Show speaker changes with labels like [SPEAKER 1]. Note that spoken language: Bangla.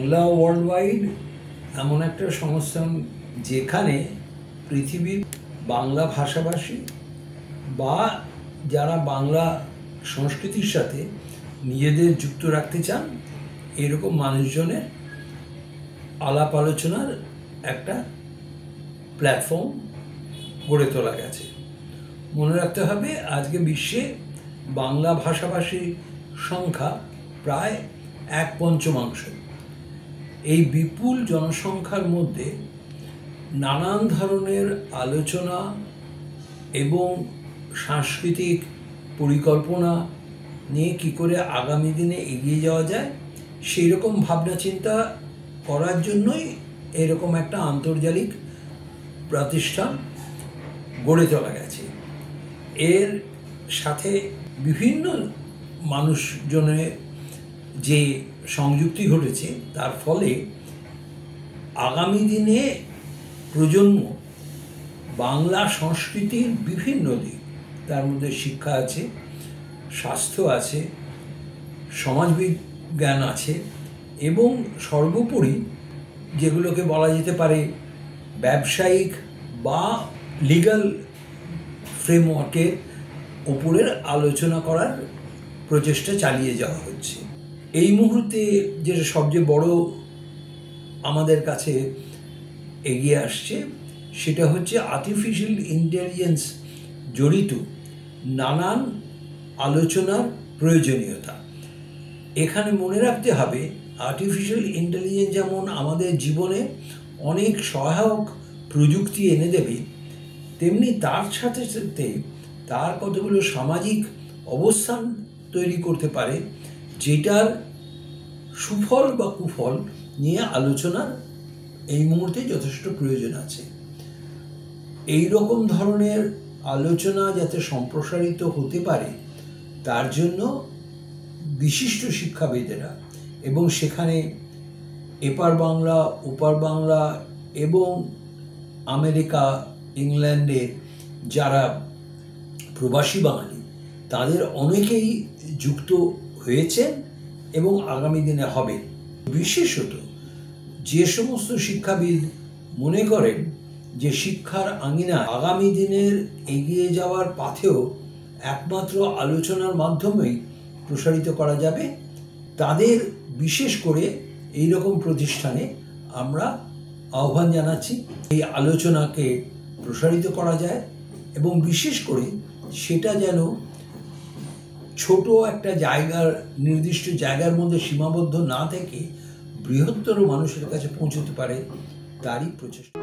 [SPEAKER 1] বাংলা ওয়ার্ল্ড ওয়াইড এমন একটা সংস্থান যেখানে পৃথিবীর বাংলা ভাষাভাষী বা যারা বাংলা সংস্কৃতির সাথে নিজেদের যুক্ত রাখতে চান এরকম মানুষজনের আলাপ আলোচনার একটা প্ল্যাটফর্ম গড়ে তোলা গেছে। মনে রাখতে হবে আজকে বিশ্বে বাংলা ভাষাভাষীর সংখ্যা প্রায় 1/5। এই বিপুল জনসংখ্যার মধ্যে নানান ধরনের আলোচনা এবং সাংস্কৃতিক পরিকল্পনা নিয়ে কী করে আগামী দিনে এগিয়ে যাওয়া যায় সেই রকম ভাবনা চিন্তা করার জন্যই এরকম একটা আন্তর্জাতিক প্রতিষ্ঠান গড়ে তোলা গেছে। এর সাথে বিভিন্ন মানুষজনের যে সংযুক্তি ঘটেছে তার ফলে আগামী দিনে প্রজন্ম বাংলা সংস্কৃতির বিভিন্ন দিক, তার মধ্যে শিক্ষা আছে, স্বাস্থ্য আছে, সমাজবিজ্ঞান আছে এবং সর্বোপরি যেগুলোকে বলা যেতে পারে ব্যবসায়িক বা লিগ্যাল ফ্রেমওয়ার্কের ওপরের আলোচনা করার প্রচেষ্টা চালিয়ে যাওয়া হচ্ছে। এই মুহূর্তে যেটা সবচেয়ে বড় আমাদের কাছে এগিয়ে আসছে সেটা হচ্ছে আর্টিফিশিয়াল ইন্টেলিজেন্স জড়িত নানান আলোচনার প্রয়োজনীয়তা। এখানে মনে রাখতে হবে আর্টিফিশিয়াল ইন্টেলিজেন্স যেমন আমাদের জীবনে অনেক সহায়ক প্রযুক্তি এনে দেবে, তেমনি তার সাথে সাথে তার কতগুলো সামাজিক অবস্থান তৈরি করতে পারে যেটার সুফল বা কুফল নিয়ে আলোচনার এই মুহূর্তে যথেষ্ট প্রয়োজন আছে। এই রকম ধরনের আলোচনা যাতে সম্প্রসারিত হতে পারে তার জন্য বিশিষ্ট শিক্ষাবিদেরা এবং সেখানে এপার বাংলা ওপার বাংলা এবং আমেরিকা ইংল্যান্ডের যারা প্রবাসী বাঙালি তাদের অনেকেই যুক্ত হয়েছেন এবং আগামী দিনে হবে। বিশেষত যে সমস্ত শিক্ষাবিদ মনে করেন যে শিক্ষার আঙিনা আগামী দিনের এগিয়ে যাওয়ার পাথেও একমাত্র আলোচনার মাধ্যমেই প্রসারিত করা যাবে, তাদের বিশেষ করে এই রকম প্রতিষ্ঠানে আমরা আহ্বান জানাচ্ছি এই আলোচনাকে প্রসারিত করা যায় এবং বিশেষ করে সেটা যেন ছোট একটা জায়গার নির্দিষ্ট জায়গার মধ্যে সীমাবদ্ধ না থেকে বৃহত্তর মানুষের কাছে পৌঁছতে পারে তারই প্রচেষ্টা।